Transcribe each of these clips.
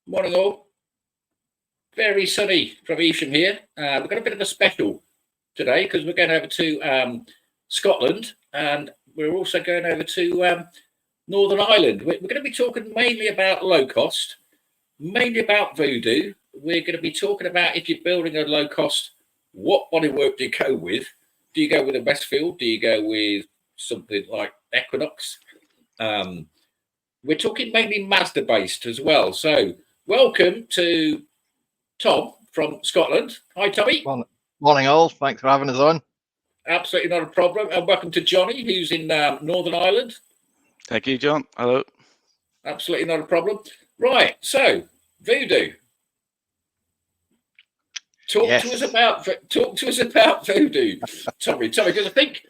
Morning all. Very sunny from Evesham here. We've got a bit of a special today because we're going over to Scotland and we're also going over to Northern Ireland. We're going to be talking mainly about Locost, mainly about Vodou. We're going to be talking about if you're building a Locost, what bodywork do you go with? Do you go with a Westfield? Do you go with something like Equinox? We're talking mainly Mazda based as well. So welcome to Tom from Scotland. Hi, Tommy. Morning all. Thanks for having us on. Absolutely not a problem. And welcome to Johnny, who's in Northern Ireland. Thank you, John. Hello. Absolutely not a problem. Right. So Vodou. Talk to us about Vodou, Tommy. Because I think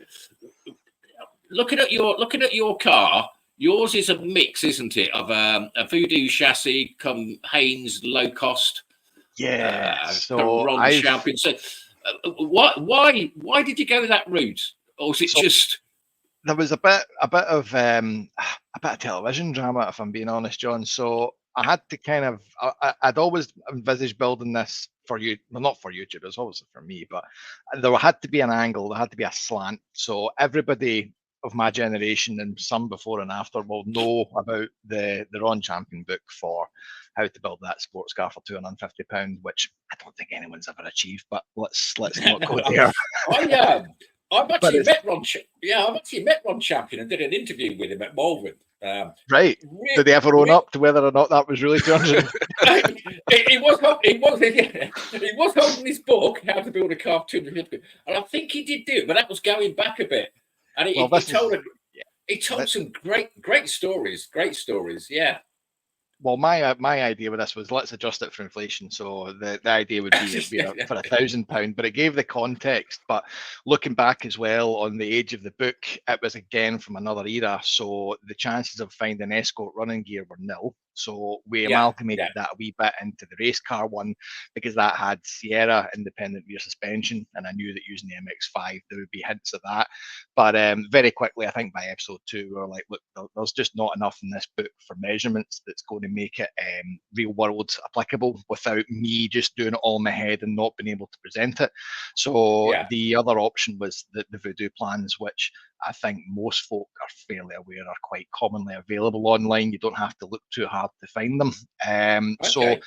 looking at your car, yours is a mix, isn't it, of a Vodou chassis, come Haynes Locost. Yeah. So champion. So, why did you go that route, or was it just? There was a bit of television drama, if I'm being honest, John. So I had to kind of. I'd always envisaged building this for you. Well, not for YouTube. It was always for me, but there had to be an angle. There had to be a slant. So everybody of my generation and some before and after will know about the Ron Champion book for how to build that sports car for £250, which I don't think anyone's ever achieved. But let's not go there. I've actually met Ron. I've actually met Ron Champion and did an interview with him at Malvern. Right? Did they ever own up to whether or not that was really 200? he was holding his book, How to Build a Car for 250, and I think he did do it, but that was going back a bit. And he told some great stories. Great stories, yeah. Well, my idea with this was let's adjust it for inflation. So the idea would be for £1,000, but it gave the context. But looking back as well on the age of the book, it was again from another era. So the chances of finding Escort running gear were nil. So we amalgamated that a wee bit into the race car one because that had Sierra independent rear suspension, and I knew that using the MX5 there would be hints of that. But very quickly, I think by episode 2, we were like, look, there's just not enough in this book for measurements that's going to make it real world applicable without me just doing it all in my head and not being able to present it. So the other option was the Vodou plans, which I think most folk are fairly aware are quite commonly available online. You don't have to look too hard to find them. So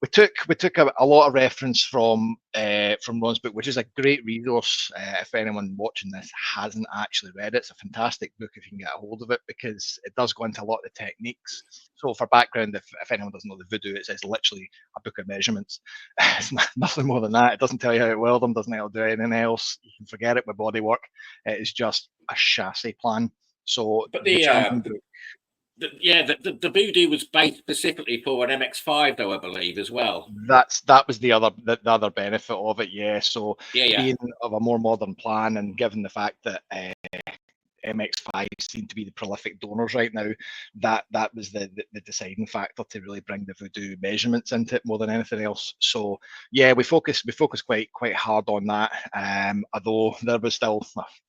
we took a lot of reference from Ron's book, which is a great resource. If anyone watching this hasn't actually read it, it's a fantastic book if you can get a hold of it, because it does go into a lot of the techniques. So for background, if anyone doesn't know the Vodou, it says literally a book of measurements. It's nothing more than that. It doesn't tell you how to weld them, doesn't tell you how to do anything else. You can forget it with Bodywork. It is just a chassis plan. So, but the Vodou was based specifically for an MX5, though, I believe, as well. That was the other benefit of it, So being of a more modern plan, and given the fact that MX5 seem to be the prolific donors right now, that was the deciding factor to really bring the Vodou measurements into it more than anything else. So we focused quite hard on that. Although there was still,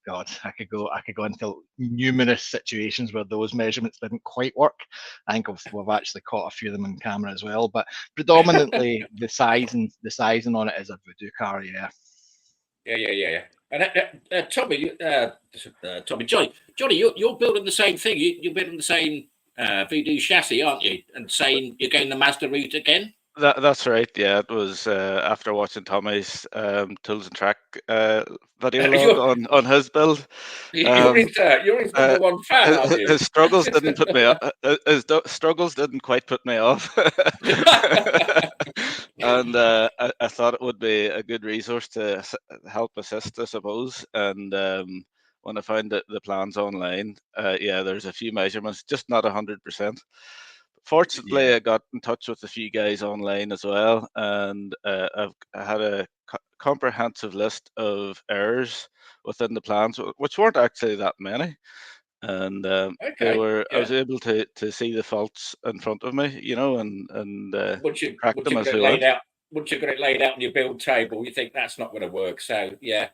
I could go into numerous situations where those measurements didn't quite work. I think we've actually caught a few of them on camera as well. But predominantly the sizing on it is a Vodou car, Yeah. And Johnny, you're building the same thing. You're building the same Vodou chassis, aren't you? And saying you're going the Mazda route again. That's right. Yeah, it was after watching Tommy's Tools and Track video log on his build. You're his number one fan, aren't you? His struggles didn't put me off. His struggles didn't quite put me off. And I thought it would be a good resource to help assist, I suppose. And when I found the plans online, there's a few measurements, just not 100%. Fortunately, I got in touch with a few guys online as well, and I had a comprehensive list of errors within the plans, which weren't actually that many. And I was able to see the faults in front of me, and track them as we went. Once you've got it laid out on your build table, you think that's not going to work. So yeah.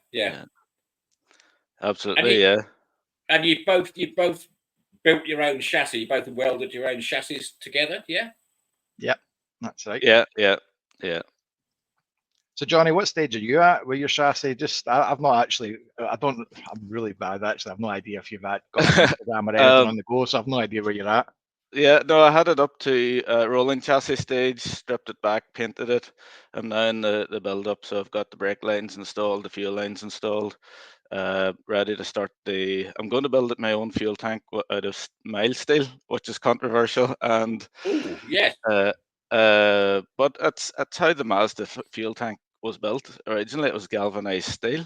Absolutely, And you both built your own chassis. You both welded your own chassis together, yeah? Yep. That's right. Yeah. So Johnny, what stage are you at with your chassis? I've not actually, I'm really bad actually. I've no idea if you've got an Instagram or anything on the go, so I've no idea where you're at. Yeah, no, I had it up to rolling chassis stage, stripped it back, painted it. I'm now in the build up, so I've got the brake lines installed, the fuel lines installed, ready to start I'm going to build it my own fuel tank out of mild steel, which is controversial, and Oh, yes. but that's how the Mazda fuel tank was built. Originally, it was galvanized steel.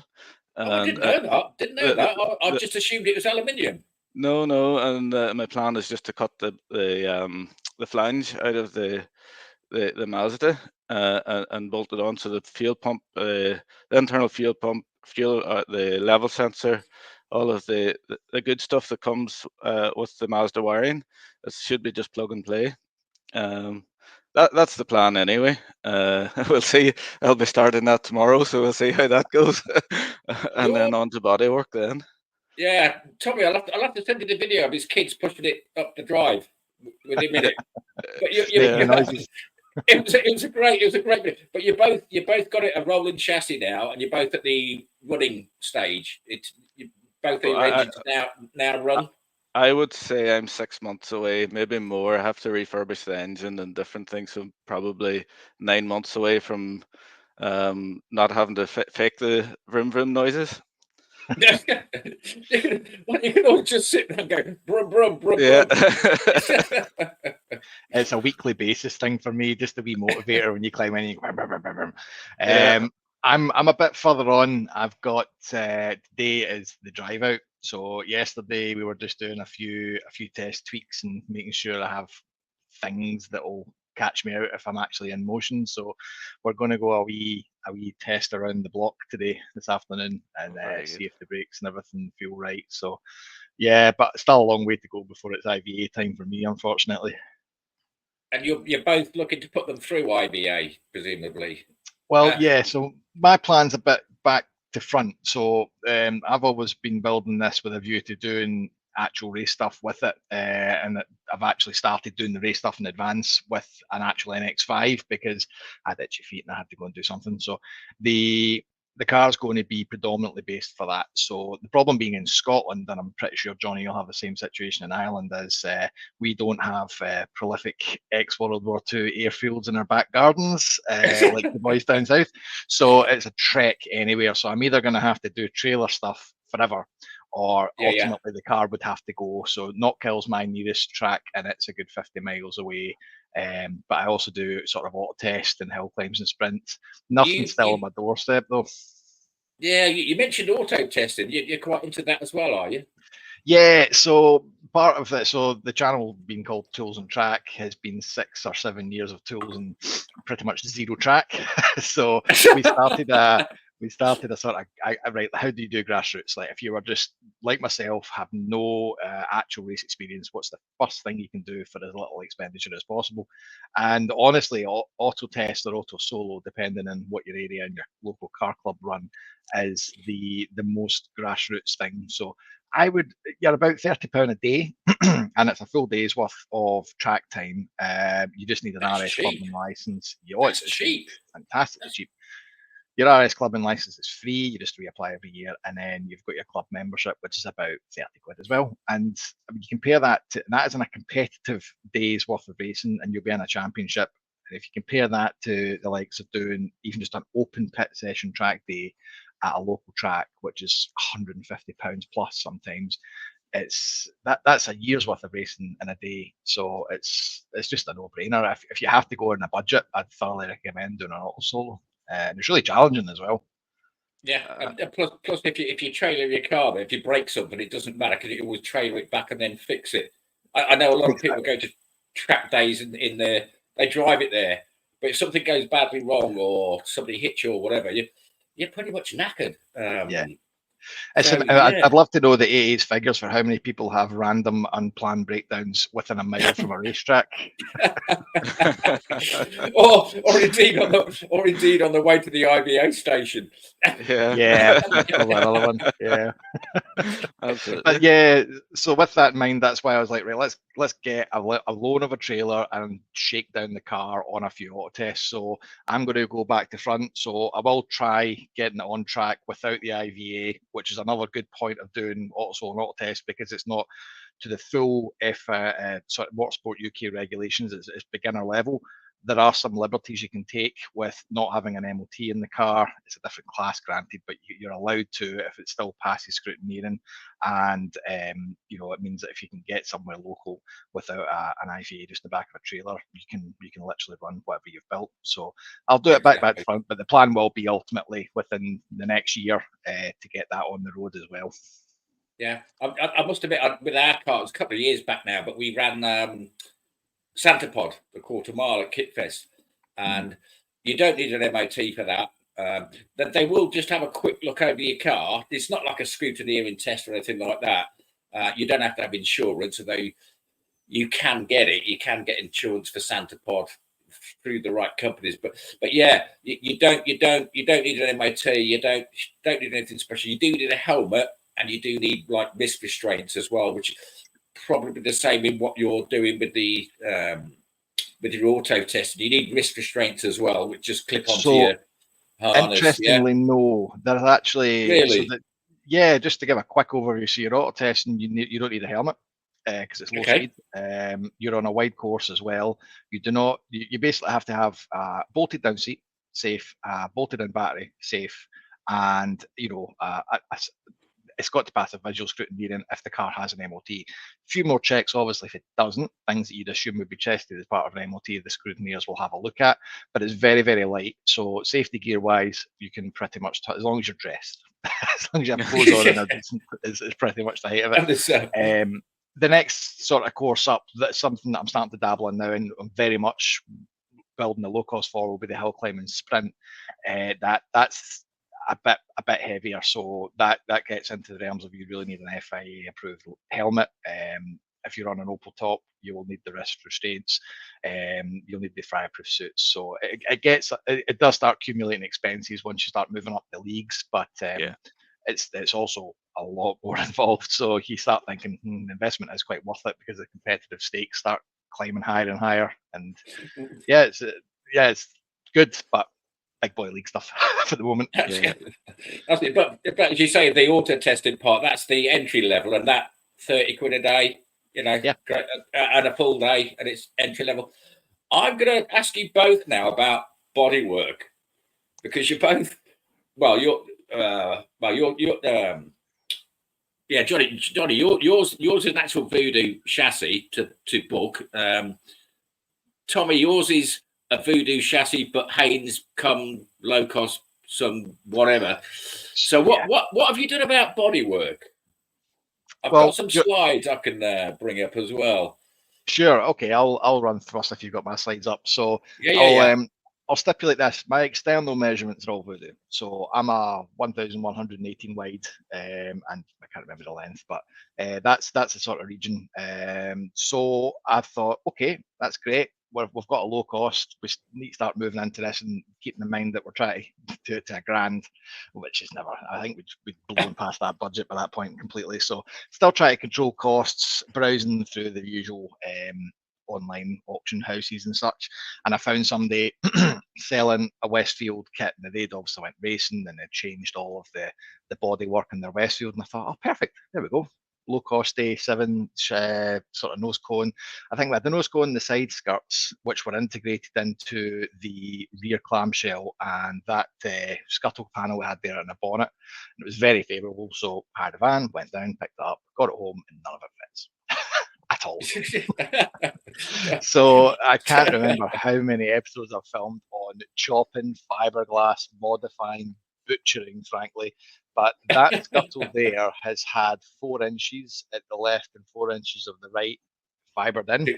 Oh, I And didn't know that. Didn't know that. I just assumed it was aluminium. no, and my plan is just to cut the flange out of the Mazda and bolt it on. So the fuel pump, the internal fuel pump, the level sensor, all of the good stuff that comes with the Mazda wiring, it should be just plug and play. That's the plan anyway. We'll see. I'll be starting that tomorrow, so we'll see how that goes, and then on to bodywork then. Yeah, Tommy, I'll have to send you the video of his kids pushing it up the drive with him in it. But it was a great video. But you both got it a rolling chassis now, and you're both at the running stage. Both your engines now run. I would say I'm 6 months away, maybe more. I have to refurbish the engine and different things, so probably 9 months away from not having to fake the vroom vroom noises. You can always just sit there and go brum brum brum. Yeah. It's a weekly basis thing for me, just to be motivator when you climb in. And you go, brum, brum, brum. Yeah. I'm a bit further on. I've got today is the drive out. So yesterday we were just doing a few test tweaks and making sure I have things that will catch me out if I'm actually in motion. So we're going to go a wee test around the block this afternoon, and see if the brakes and everything feel right. So yeah, but still a long way to go before it's IVA time for me, unfortunately. And you're both looking to put them through IVA, presumably. Well, yeah. So my plan's a bit back to front. So I've always been building this with a view to doing actual race stuff with it, and I've actually started doing the race stuff in advance with an actual MX5 because I had itchy feet and I had to go and do something. So the car's going to be predominantly based for that. So the problem being in Scotland, and I'm pretty sure Johnny you'll have the same situation in Ireland, is we don't have prolific ex-World War II airfields in our back gardens like the boys down south. So it's a trek anywhere. So I'm either going to have to do trailer stuff forever, or ultimately the car would have to go. So Knockhill's my nearest track, and it's a good 50 miles away. But I also do sort of auto test and hill climbs and sprints. Nothing's still on my doorstep though. Yeah, you mentioned auto testing. You're quite into that as well, are you? Yeah, so part of it, so the channel being called Tools and Track has been 6 or 7 years of tools and pretty much zero track. So we started a sort of, right, how do you do grassroots? Like if you were just like myself, have no actual race experience, what's the first thing you can do for as little expenditure as possible? And honestly, auto test or auto solo, depending on what your area and your local car club run, is the most grassroots thing. So you're about £30 a day, and it's a full day's worth of track time. You just need an RS clubbing license. It's cheap, fantastically cheap. Your RS clubbing license is free. You just reapply every year, and then you've got your club membership, which is about 30 quid as well. And I mean, you compare that is in a competitive day's worth of racing, and you'll be in a championship. And if you compare that to the likes of doing even just an open pit session track day at a local track, which is £150 plus sometimes, that's a year's worth of racing in a day. So it's just a no-brainer. If you have to go on a budget, I'd thoroughly recommend doing an auto solo. And it's really challenging as well. Yeah, and plus if you trailer your car, if you break something, it doesn't matter because you can always trailer it back and then fix it. I know a lot of people go to track days in there, they drive it there, but if something goes badly wrong or somebody hits you or whatever, you're pretty much knackered. I'd love to know the AA's figures for how many people have random unplanned breakdowns within a mile from a racetrack. or indeed on the way to the IVA station. Yeah, probably another one. Yeah. Absolutely. But yeah, so with that in mind, that's why I was like, right, let's get a loan of a trailer and shake down the car on a few auto tests. So I'm going to go back to front. So I will try getting it on track without the IVA, which is another good point of doing also an auto test, because it's not to the full sort of Motorsport UK regulations. It's beginner level. There are some liberties you can take with not having an MOT in the car. It's a different class, granted, but you're allowed to if it still passes scrutineering. And it means that if you can get somewhere local without an IVA just in the back of a trailer, you can literally run whatever you've built. So I'll do it back to front, but the plan will be ultimately within the next year to get that on the road as well. Yeah, I must admit, with our car, it was a couple of years back now, but we ran Santa Pod, the quarter mile at Kitfest, and you don't need an MOT for that. That they will just have a quick look over your car. It's not like a scrutineering test or anything like that. You don't have to have insurance, although you can get it. You can get insurance for Santa Pod through the right companies, but yeah, you don't need an MOT. You don't need anything special. You do need a helmet, and you do need like wrist restraints as well, which probably the same in what you're doing with the with your auto testing. You need wrist restraints as well, which just clip onto your harness. Interestingly, no, there's actually really. Just to give a quick overview, so your auto testing, you don't need a helmet because it's low speed. You're on a wide course as well. You do not. You basically have to have a bolted down seat, safe, bolted down battery, safe, and it's got to pass a visual scrutineering if the car has an MOT. A few more checks, obviously, if it doesn't, things that you'd assume would be tested as part of an MOT, the scrutineers will have a look at, but it's very, very light. So safety gear wise, you can pretty much, as long as you're dressed, as long as you have clothes on, and it's pretty much the height of it. The next sort of course up, that's something that I'm starting to dabble in now, and I'm very much building the Locost for, will be the hill climbing sprint. That's a bit heavier, so that gets into the realms of you really need an FIA approved helmet. If you're on an Opel top, you will need the wrist restraints. You'll need the fireproof suits. So it does start accumulating expenses once you start moving up the leagues, but it's also a lot more involved. So you start thinking the investment is quite worth it, because the competitive stakes start climbing higher and higher. And it's good, but big boy league stuff for the moment. But as you say, the auto testing part, that's the entry level, and that 30 quid a day, and a full day, and it's entry level. I'm going to ask you both now about Bodywork, because you're both, Johnny, yours is an actual Vodou chassis to book. Tommy, yours is a Vodou chassis, but Haynes come Locost, some whatever. So what have you done about Bodywork? I've got some slides I can bring up as well. Sure. Okay, I'll run first if you've got my slides up. So I'll stipulate this. My external measurements are all Vodou. So I'm a 1,118 wide, and I can't remember the length, but that's the sort of region. So I thought, okay, that's great. We've got a low cost. We need to start moving into this, and keeping in mind that we're trying to do it to $1,000, which is never. I think we'd blown past that budget by that point completely. So still trying to control costs, browsing through the usual online auction houses and such, and I found somebody selling a Westfield kit, and they'd obviously went racing, and they changed all of the bodywork in their Westfield, and I thought, oh, perfect, there we go. Low cost A7 sort of nose cone. I think we had the nose cone, the side skirts, which were integrated into the rear clamshell, and that scuttle panel we had there in the bonnet. And it was very favourable. So I had a van, went down, picked it up, got it home, and none of it fits at all. So I can't remember how many episodes I've filmed on chopping, fiberglass, modifying, butchering, frankly. But that scuttle there has had 4 inches at the left and 4 inches of the right fibered in.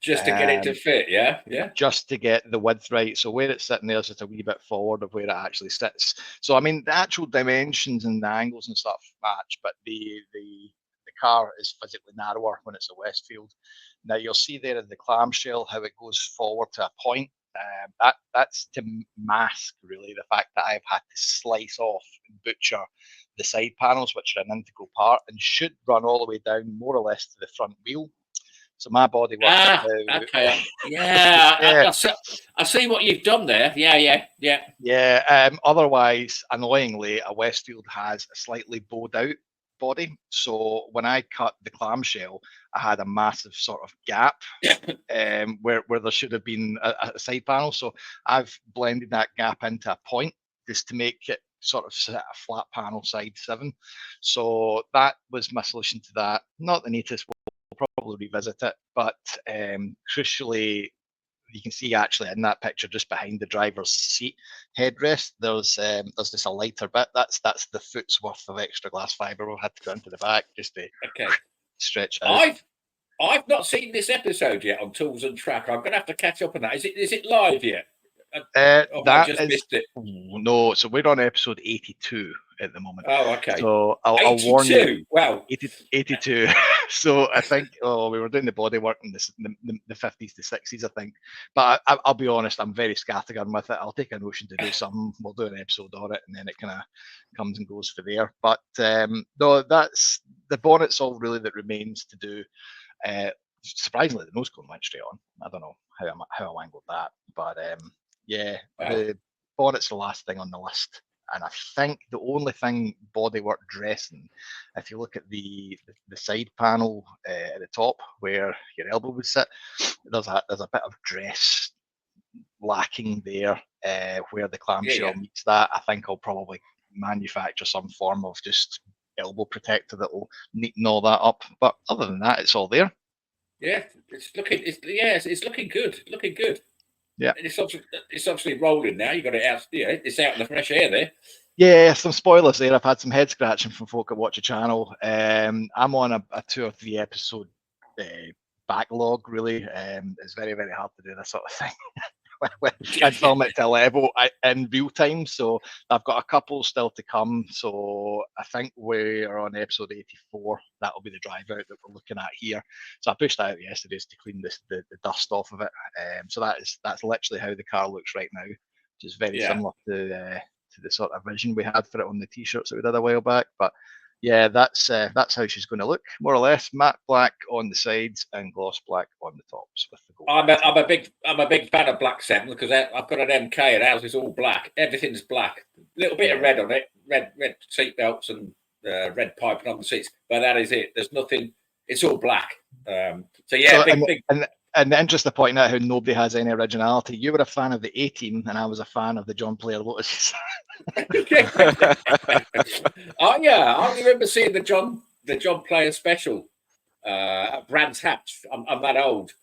Just to get it to fit, yeah? Just to get the width right. So where it's sitting there is just a wee bit forward of where it actually sits. So, I mean, the actual dimensions and the angles and stuff match, but the car is physically narrower when it's a Westfield. Now you'll see there in the clamshell how it goes forward to a point. That's to mask really the fact that I've had to slice off and butcher the side panels, which are an integral part and should run all the way down more or less to the front wheel. So my Bodywork. Okay. Yeah, I see what you've done there. Yeah. Otherwise, annoyingly, a Westfield has a slightly bowed out body. So when I cut the clamshell, I had a massive sort of gap where there should have been a side panel. So I've blended that gap into a point just to make it sort of set a flat panel side 7. So that was my solution to that. Not the neatest. We'll probably revisit it, but crucially, you can see actually in that picture just behind the driver's seat headrest, there's just a lighter bit. That's the foot's worth of extra glass fibre we've had to go into the back just to stretch out. I've not seen this episode yet on Tools and Track. I'm going to have to catch up on that. Is it live yet? I just missed it. No, so we're on episode 82 at the moment. Oh, okay. So I'll warn you. Wow. 82. So I think we were doing the Bodywork in the 50s to 60s, I think. But I'll be honest, I'm very scattergun with it. I'll take a notion to do something. We'll do an episode on it, and then it kind of comes and goes for there. But no, that's the bonnet's all really that remains to do. Surprisingly, the nose cone went straight on. I don't know how I angled that, but the bonnet's the last thing on the list. And I think the only thing Bodywork dressing, if you look at the side panel at the top where your elbow would sit, there's a bit of dress lacking there where the clamshell meets that. I think I'll probably manufacture some form of just elbow protector that will neaten all that up. But other than that, it's all there. Yeah, it's looking good. Looking good. Yeah, it's obviously rolling now. You got it out. It's out in the fresh air there. Yeah, some spoilers there. I've had some head scratching from folk that watch the channel. I'm on a 2 or 3 episode backlog. Really, it's very hard to do this sort of thing. And film it to a level in real time. So I've got a couple still to come. So I think we are on episode 84. That'll be the drive out that we're looking at here. So I pushed that out yesterday to clean the dust off of it. So that's literally how the car looks right now, which is very similar to the sort of vision we had for it on the t-shirts that we did a while back. But yeah, that's how she's going to look, more or less. Matte black on the sides and gloss black on the tops with the gold. I'm a big fan of black 7 because I've got an MK and ours is all black. Everything's black. A little bit of red on it, red seat belts and red piping on the seats, but that is it. There's nothing. It's all black. And just to point out how nobody has any originality, you were a fan of the A-Team and I was a fan of the John Player Lotus. Oh yeah, I remember seeing the John Player special at Brands Hatch. I'm that old,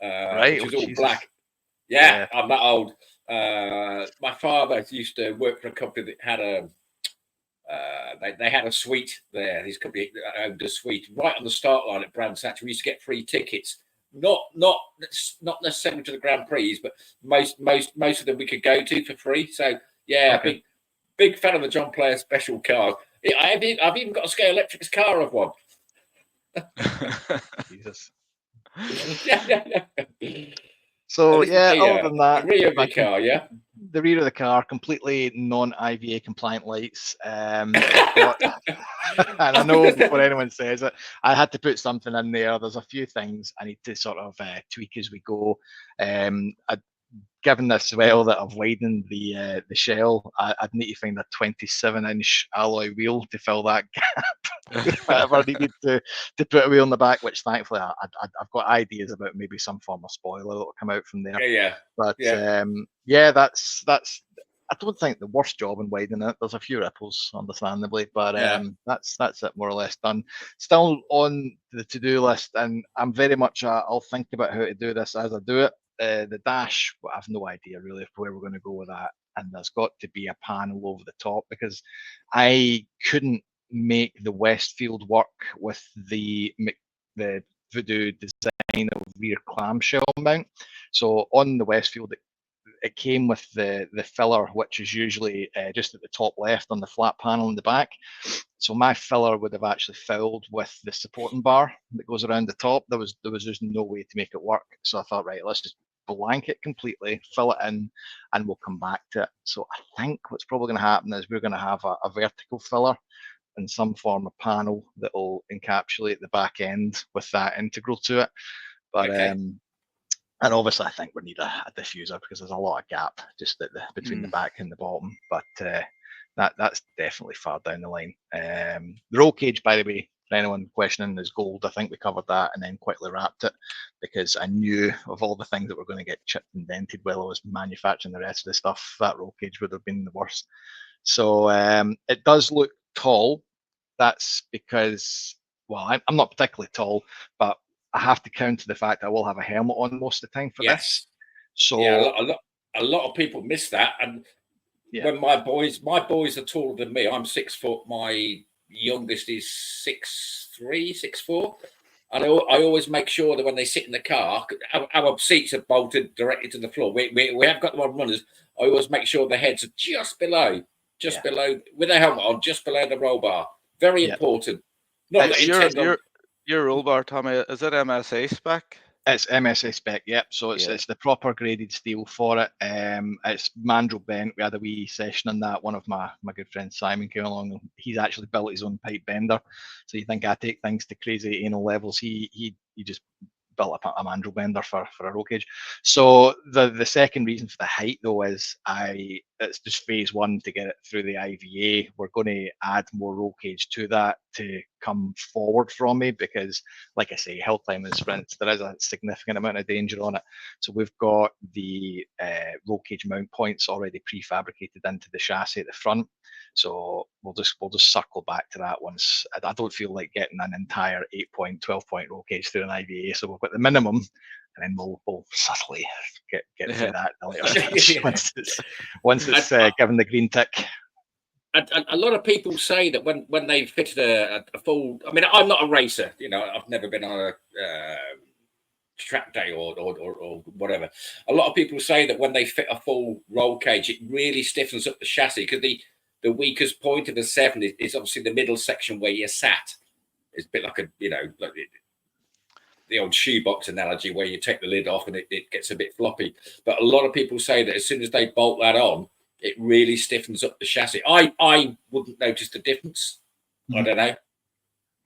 right? Which is all black. Yeah, I'm that old. My father used to work for a company that had they had a suite there. His company owned a suite right on the start line at Brands Hatch. We used to get free tickets. Not necessarily to the Grand Prix, but most of them we could go to for free. So yeah, big fan of the John Player special cars. I've even got a Scale Electrics car of one. Jesus. Yeah. So other than that, the rear of the car, the rear of the car, completely non-IVA compliant lights. And I know before anyone says it, I had to put something in there. There's a few things I need to sort of tweak as we go. Given this well that I've widened the shell, I'd need to find a 27-inch alloy wheel to fill that gap. If I ever needed to put a wheel in the back, which thankfully I've got ideas about maybe some form of spoiler that will come out from there. But that's I don't think the worst job in widening it. There's a few ripples, understandably, but that's it more or less done. Still on the to-do list, and I'm very much I'll think about how to do this as I do it. The dash, I have no idea really where we're going to go with that, and there's got to be a panel over the top because I couldn't make the Westfield work with the Vodou design of rear clamshell mount. So on the Westfield, it came with the filler, which is usually just at the top left on the flat panel in the back. So my filler would have actually filled with the supporting bar that goes around the top. There was just no way to make it work. So I thought, right, let's just blank it completely, fill it in, and we'll come back to it. So I think what's probably going to happen is we're going to have a vertical filler in some form of panel that will encapsulate the back end with that integral to it. But Okay. and obviously I think we need a diffuser because there's a lot of gap just between the back and the bottom. But that's definitely far down the line. The roll cage, by the way, for anyone questioning, is gold. I think we covered that and then quickly wrapped it because I knew of all the things that were going to get chipped and dented while I was manufacturing the rest of the stuff. That roll cage would have been the worst. So it does look tall. That's because, well, I'm not particularly tall, but I have to counter the fact I will have a helmet on most of the time for this. So yeah, a lot of people miss that. And when my boys are taller than me, I'm 6 foot. My youngest is 6'3", 6'4", and I always make sure that when they sit in the car, our seats are bolted directly to the floor. We have got them on runners. I always make sure the heads are just below, with a helmet on, just below the roll bar. Very important. Not it's your roll bar, Tommy. Is it MSA spec? It's MSA spec, yep. So it's the proper graded steel for it. It's mandrel bent. We had a wee session on that. One of my good friends, Simon, came along. He's actually built his own pipe bender. So you think I take things to crazy anal levels? He just built a mandrel bender for a roll cage. So the second reason for the height though is it's just phase one to get it through the IVA. We're going to add more roll cage to that to come forward from me because, like I say, hill climbing sprints, there is a significant amount of danger on it. So we've got the roll cage mount points already prefabricated into the chassis at the front. So we'll just circle back to that once. I don't feel like getting an entire 8-point, 12-point roll cage through an IVA. So we've got the minimum, and then we'll subtly get through that at a later stage once it's given the green tick. A lot of people say that when they fitted a full, I mean, I'm not a racer, I've never been on a track day or whatever. A lot of people say that when they fit a full roll cage, it really stiffens up the chassis because the weakest point of the 7 is obviously the middle section where you're sat. It's a bit like the old shoebox analogy where you take the lid off and it gets a bit floppy. But a lot of people say that as soon as they bolt that on, it really stiffens up the chassis. I wouldn't notice the difference. I don't know.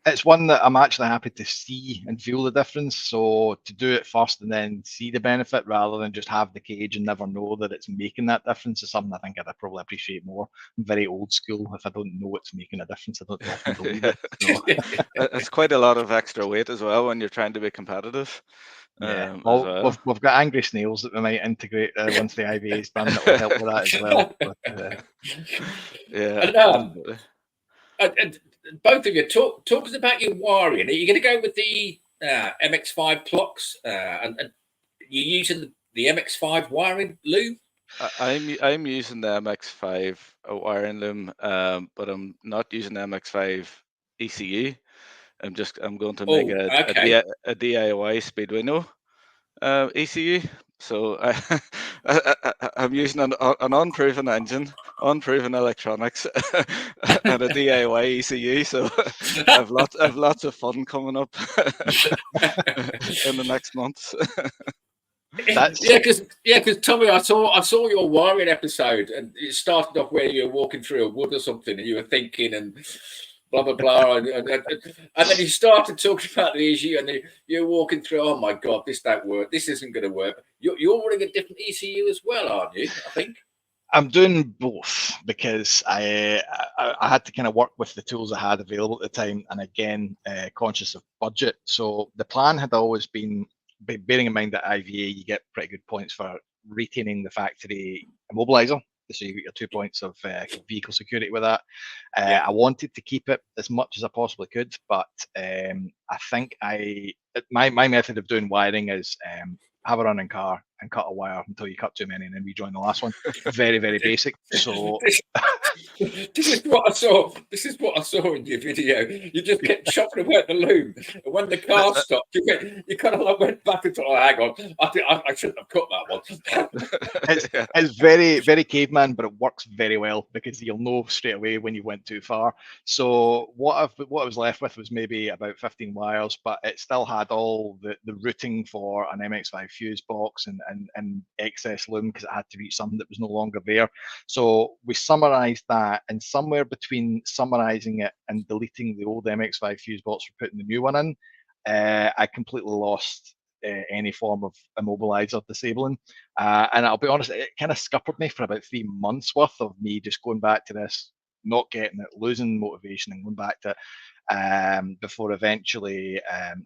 It's one that I'm actually happy to see and feel the difference. So to do it first and then see the benefit rather than just have the cage and never know that it's making that difference is something I think I'd probably appreciate more. I'm very old school. If I don't know it's making a difference, I don't often believe it. So. It's quite a lot of extra weight as well when you're trying to be competitive. Yeah, we've got angry snails that we might integrate once the IVA is done that will help with that as well. But, yeah. And both of you talk us about your wiring. Are you going to go with the MX5 clocks and you're using the MX5 wiring loom? I'm using the MX5 wiring loom, but I'm not using the MX5 ECU. I'm going to make a DIY Speedwino ECU. So I'm using an unproven engine, unproven electronics, and a DIY ECU. So I've lots of fun coming up in the next months. Because Tommy, I saw your wiring episode, and it started off where you were walking through a wood or something, and you were thinking and blah blah blah, and then you started talking about the ECU, and you're walking through. Oh my God, this don't work. This isn't going to work. You're running a different ECU as well, aren't you? I think. I'm doing both because I had to kind of work with the tools I had available at the time, and again, conscious of budget. So the plan had always been, bearing in mind that IVA, you get pretty good points for retaining the factory immobilizer. So you get your 2 points of vehicle security with that. I wanted to keep it as much as I possibly could, but I think my method of doing wiring is have a running car, and cut a wire until you cut too many and then rejoin the last one. Very, very basic. So this is what I saw. This is what I saw in your video. You just kept chopping away at the loom, and when the car stopped, you kind of like went back and thought, "Oh, hang on, I think I shouldn't have cut that one." It's very, very caveman, but it works very well because you'll know straight away when you went too far. So what I was left with was maybe about 15 wires, but it still had all the routing for an MX5 fuse box and excess loom because it had to reach something that was no longer there. So we summarized that, and somewhere between summarizing it and deleting the old MX5 fuse box for putting the new one in, I completely lost any form of immobilizer disabling. And I'll be honest, it kind of scuppered me for about 3 months worth of me just going back to this, not getting it, losing motivation and going back to it, before eventually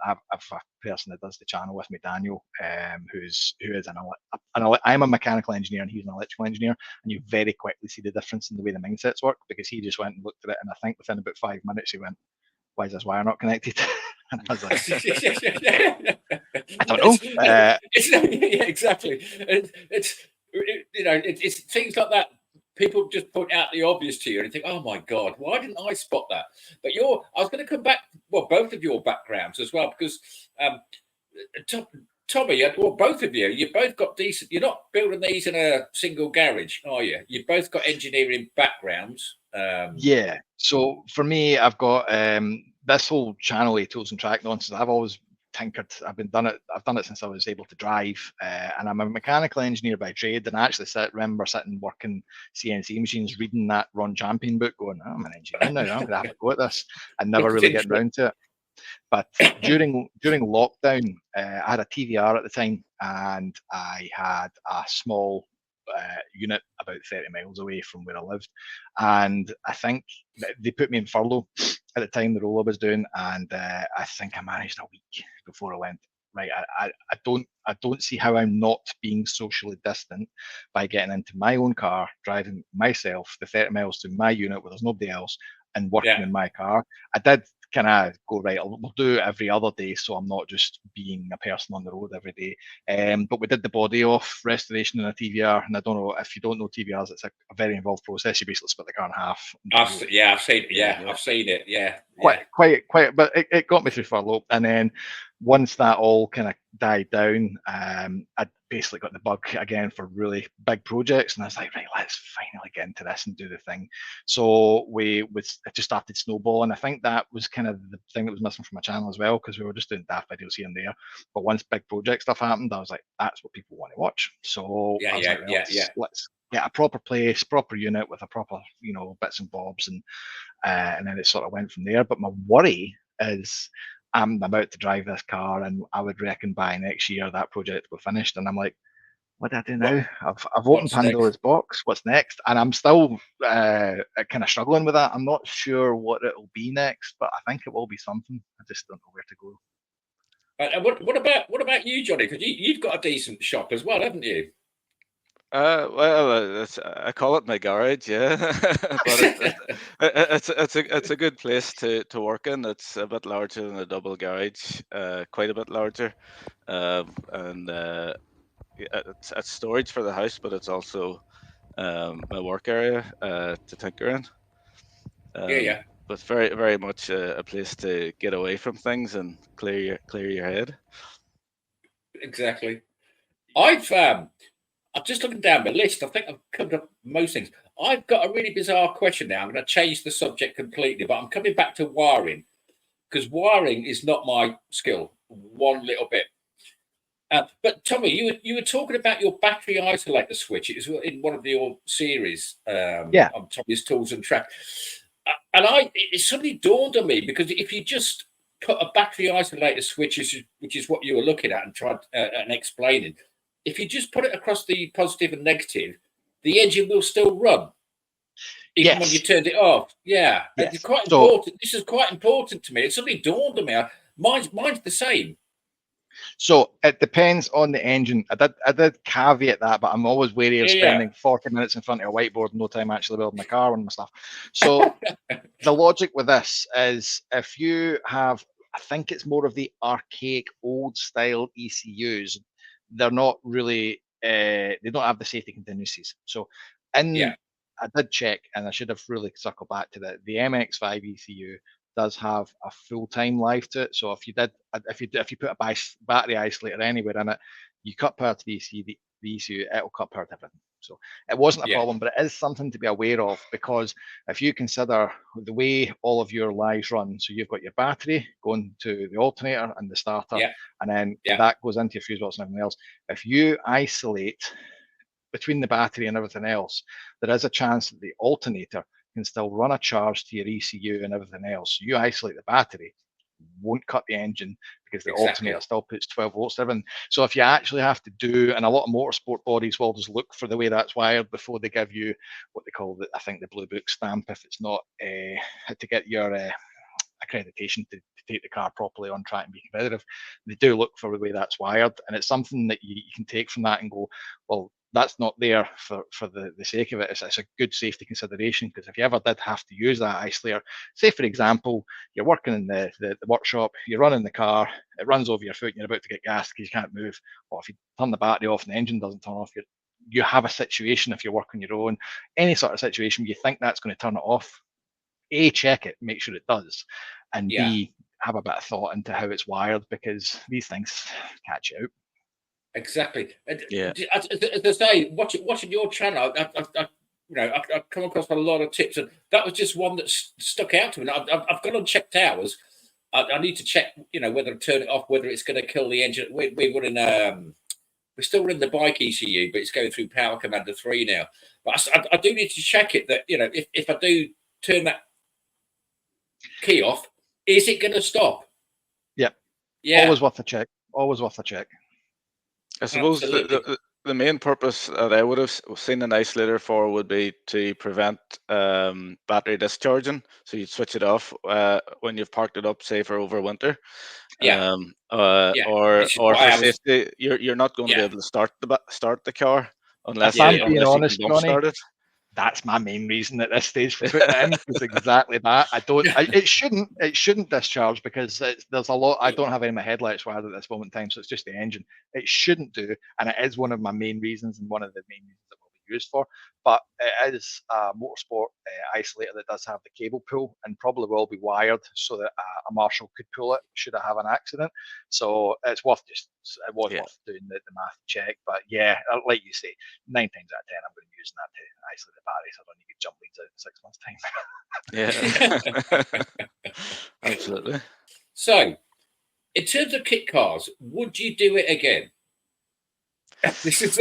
I've a person that does the channel with me, Daniel, who is I'm a mechanical engineer and he's an electrical engineer, and you very quickly see the difference in the way the mindsets work, because he just went and looked at it, and I think within about 5 minutes he went, "Why is this wire not connected?" And I was like, I don't know. Yeah, exactly. It's things like that. People just point out the obvious to you, and you think, "Oh my God, why didn't I spot that?" But I was going to come back. Well, both of your backgrounds as well, because Tommy, well, both of you both got decent. You're not building these in a single garage, are you? You've both got engineering backgrounds. Yeah. So for me, I've got this whole channel, tools and track nonsense. I've always tinkered. I've done it since I was able to drive, and I'm a mechanical engineer by trade. And I actually remember sitting working CNC machines, reading that Ron Champion book, going, "Oh, I'm an engineer now. I'm going to have a go at this," and never really getting around to it. But during lockdown, I had a TVR at the time, and I had a small unit about 30 miles away from where I lived, and I think they put me in furlough at the time the role I was doing, and I think I managed a week before I went, right, I don't see how I'm not being socially distant by getting into my own car, driving myself the 30 miles to my unit where there's nobody else, and working in my car. I did kind of go, right, we'll do it every other day, so I'm not just being a person on the road every day. But we did the body off restoration in a TVR, and I don't know if you don't know TVRs, it's a very involved process. You basically split the car in half. I've seen it. Yeah, I've seen it. Yeah, quite. But it got me through furlough, and then once that all kind of died down, I basically got the bug again for really big projects, and I was like, right, let's finally get into this and do the thing. So it just started snowballing. I think that was kind of the thing that was missing from my channel as well, because we were just doing daft videos here and there. But once big project stuff happened, I was like, that's what people want to watch. So let's get a proper place, proper unit with a proper, bits and bobs, and then it sort of went from there. But my worry is, I'm about to drive this car, and I would reckon by next year that project will be finished. And I'm like, what do I do now? I've opened Pandora's box. What's next? And I'm still kind of struggling with that. I'm not sure what it'll be next, but I think it will be something. I just don't know where to go. What about you, Johnny? Because you've got a decent shop as well, haven't you? Well, I call it my garage, yeah. But it's a good place to work in. It's a bit larger than a double garage, quite a bit larger, and it's storage for the house, but it's also my work area to tinker in. But very, very much a place to get away from things and clear your head. Exactly. I'm just looking down my list. I think I've covered up most things. I've got a really bizarre question now. I'm going to change the subject completely, but I'm coming back to wiring, because wiring is not my skill one little bit. But Tommy, you were talking about your battery isolator switch. It was in one of your series on Tommy's Tools and Track. And it suddenly dawned on me, because if you just put a battery isolator switch, which is what you were looking at and tried and explaining, if you just put it across the positive and negative, the engine will still run, even when you turned it off. Yeah, it's quite important. This is quite important to me. It suddenly dawned on me. Mine's the same. So it depends on the engine. I did caveat that, but I'm always wary of spending 40 minutes in front of a whiteboard and no time actually building my car and my stuff. So the logic with this is, if you have, I think it's more of the archaic old style ECUs, they're not really they don't have the safety contingencies. So I did check, and I should have really circled back to that. The MX5 ECU does have a full-time life to it. So if you put a battery isolator anywhere in it, you cut power to the ECU, it will cut power to everything. So it wasn't a problem, but it is something to be aware of, because if you consider the way all of your lives run, so you've got your battery going to the alternator and the starter, and then that goes into your fuse box and everything else. If you isolate between the battery and everything else, there is a chance that the alternator can still run a charge to your ECU and everything else. You isolate the battery, won't cut the engine, because the alternator still puts 12 volts to everything. So if you actually have to do, and a lot of motorsport bodies will just look for the way that's wired before they give you what they call I think the blue book stamp, if it's not to get your accreditation to take the car properly on track and be competitive. They do look for the way that's wired, and it's something that you can take from that and go, well, that's not there for the sake of it. It's a good safety consideration, because if you ever did have to use that isolator, say for example, you're working in the workshop, you're running the car, it runs over your foot, and you're about to get gas because you can't move, or if you turn the battery off and the engine doesn't turn off, you have a situation, if you're working your own, any sort of situation where you think that's going to turn it off, A, check it, make sure it does, and B, have a bit of thought into how it's wired, because these things catch you out. Exactly. As I say, watching your channel, I've come across a lot of tips, and that was just one that stuck out to me. I've gone and checked ours. I need to check, whether to turn it off, whether it's going to kill the engine. We're still in the bike ECU, but it's going through Power Commander 3 now. But I do need to check it that, if I do turn that key off, is it going to stop? Yeah. Always worth a check. Always worth a check. I suppose the main purpose that I would have seen an isolator for would be to prevent battery discharging. So you'd switch it off when you've parked it up, say for over winter. Or for safety, you're not going to be able to start the car unless I'm being honest, you can Johnny. start it. That's my main reason at this stage for putting it in, is exactly that. It shouldn't discharge, because there's a lot. I don't have any of my headlights wired at this moment in time, so it's just the engine. It shouldn't do, and it is one of my main reasons, and one of the main reasons that will be used for. But it is a Motorsport isolator that does have the cable pull, and probably will be wired so that a marshal could pull it should I have an accident. So it's worth worth doing the math check. But like you say, 9 times out of 10, I'm going to be using that to isolate the battery, so I don't need to jump leads out in 6 months' time. Yeah, absolutely. So, in terms of kit cars, would you do it again? This is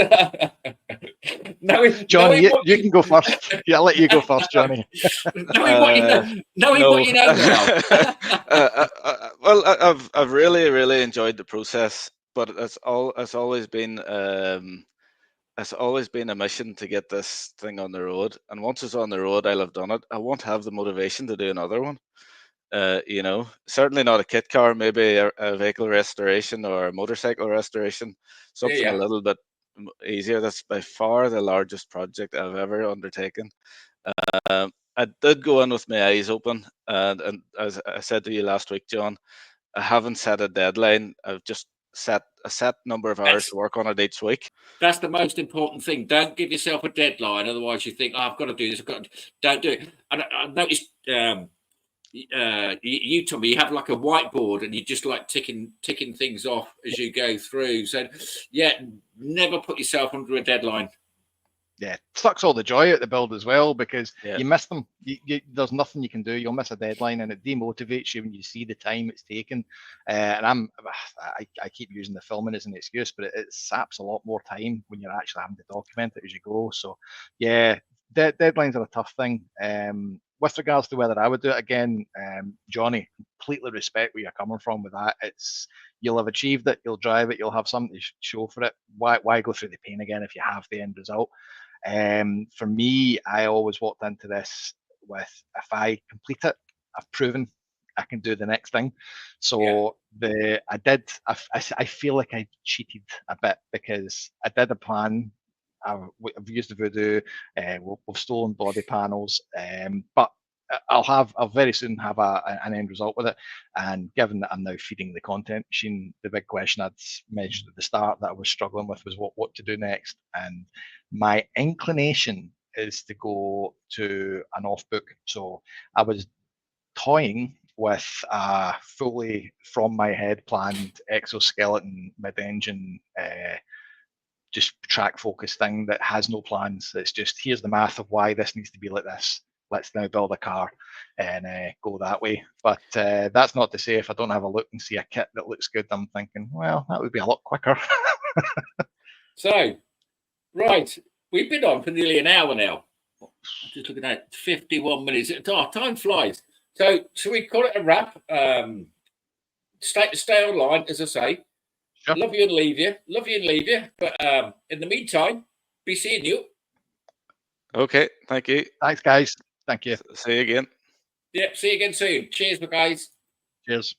Johnny, you can go first. I'll let you go first, Johnny. Knowing what you know now. Well, I've really enjoyed the process, but it's always been a mission to get this thing on the road. And once it's on the road, I'll have done it. I won't have the motivation to do another one. Certainly not a kit car, maybe a vehicle restoration or a motorcycle restoration, something a little bit easier. That's by far the largest project I've ever undertaken. I did go in with my eyes open, and as I said to you last week, John, I haven't set a deadline. I've just set a set number of hours to work on it each week. That's the most important thing. Don't give yourself a deadline, otherwise you think, I've got to do this. Don't do it. And I noticed you told me you have like a whiteboard, and you just like ticking things off as you go through. So never put yourself under a deadline. Yeah, sucks all the joy out the build as well, because you miss them. There's nothing you can do. You'll miss a deadline, and it demotivates you when you see the time it's taken. And I keep using the filming as an excuse, but it saps a lot more time when you're actually having to document it as you go. So deadlines are a tough thing. With regards to whether I would do it again, Johnny, completely respect where you're coming from with that. You'll have achieved it, you'll drive it, you'll have something to show for it. Why go through the pain again if you have the end result? For me, I always walked into this with, if I complete it, I've proven I can do the next thing. So I feel like I cheated a bit, because I did a plan. I've used the Vodou. We've stolen body panels, but I'll very soon have an end result with it. And given that I'm now feeding the content machine, the big question I'd mentioned at the start that I was struggling with was what to do next. And my inclination is to go to an off book. So I was toying with a fully from my head planned exoskeleton mid-engine just track focus thing that has no plans. It's just here's the math of why this needs to be like this. Let's now build a car and go that way. But that's not to say if I don't have a look and see a kit that looks good, I'm thinking, well, that would be a lot quicker. So, right, we've been on for nearly an hour now. Just looking at 51 minutes. Oh, time flies. So, shall we call it a wrap? Stay online, as I say. Sure. Love you and leave you. But in the meantime, be seeing you. Okay, thank you. Thanks, guys. Thank you. See you again. Yep, see you again soon. Cheers, guys. Cheers.